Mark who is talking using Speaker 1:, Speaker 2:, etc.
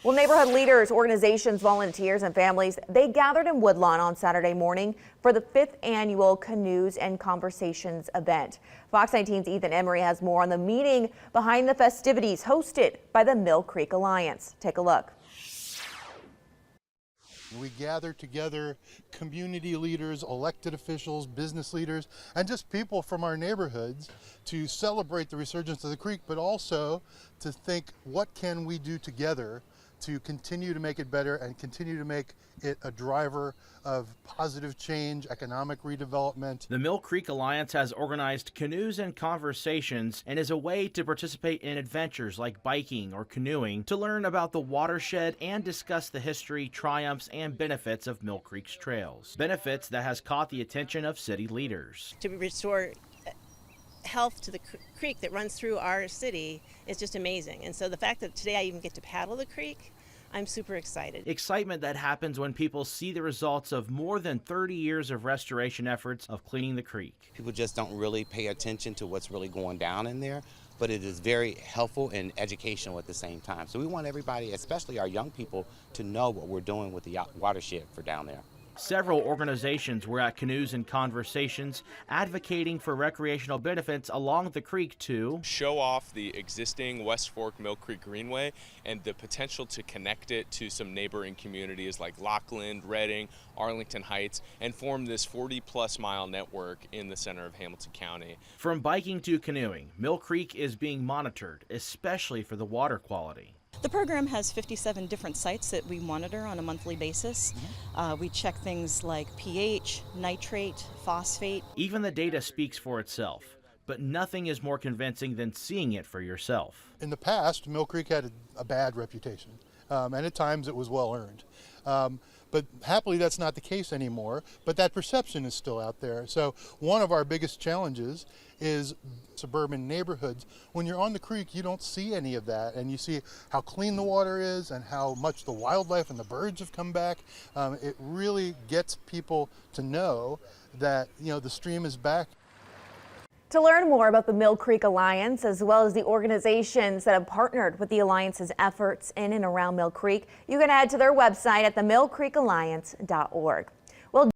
Speaker 1: Well, neighborhood leaders, organizations, volunteers, and families, they gathered in Woodlawn on Saturday morning for the 5th annual Canoes and Conversations event. Fox 19's Ethan Emery has more on the meeting behind the festivities hosted by the Mill Creek Alliance. Take a look.
Speaker 2: We gather together community leaders, elected officials, business leaders, and just people from our neighborhoods to celebrate the resurgence of the creek, but also to think, what can we do together to continue to make it better and continue to make it a driver of positive change, economic redevelopment.
Speaker 3: The Mill Creek Alliance has organized Canoes and Conversations and is a way to participate in adventures like biking or canoeing to learn about the watershed and discuss the history, triumphs, and benefits of Mill Creek's trails. Benefits that has caught the attention of city leaders.
Speaker 4: To restore health to the creek that runs through our city is just amazing. And so the fact that today I even get to paddle the creek, I'm super excited.
Speaker 3: Excitement that happens when people see the results of more than 30 years of restoration efforts of cleaning the creek.
Speaker 5: People just don't really pay attention to what's really going down in there, but it is very helpful and educational at the same time. So we want everybody, especially our young people, to know what we're doing with the watershed for down there.
Speaker 3: Several organizations were at Canoes and Conversations advocating for recreational benefits along the creek to
Speaker 6: show off the existing West Fork Mill Creek Greenway and the potential to connect it to some neighboring communities like Lockland, Redding, Arlington Heights, and form this 40-plus mile network in the center of Hamilton County.
Speaker 3: From biking to canoeing, Mill Creek is being monitored, especially for the water quality.
Speaker 7: The program has 57 different sites that we monitor on a monthly basis. We check things like pH, nitrate, phosphate.
Speaker 3: Even the data speaks for itself, but nothing is more convincing than seeing it for yourself.
Speaker 2: In the past, Mill Creek had a bad reputation, and at times it was well earned. But happily that's not the case anymore, but that perception is still out there. So one of our biggest challenges is suburban neighborhoods. When you're on the creek, you don't see any of that, and you see how clean the water is and how much the wildlife and the birds have come back. It really gets people to know that, the stream is back.
Speaker 1: To learn more about the Mill Creek Alliance, as well as the organizations that have partnered with the Alliance's efforts in and around Mill Creek, you can head to their website at themillcreekalliance.org.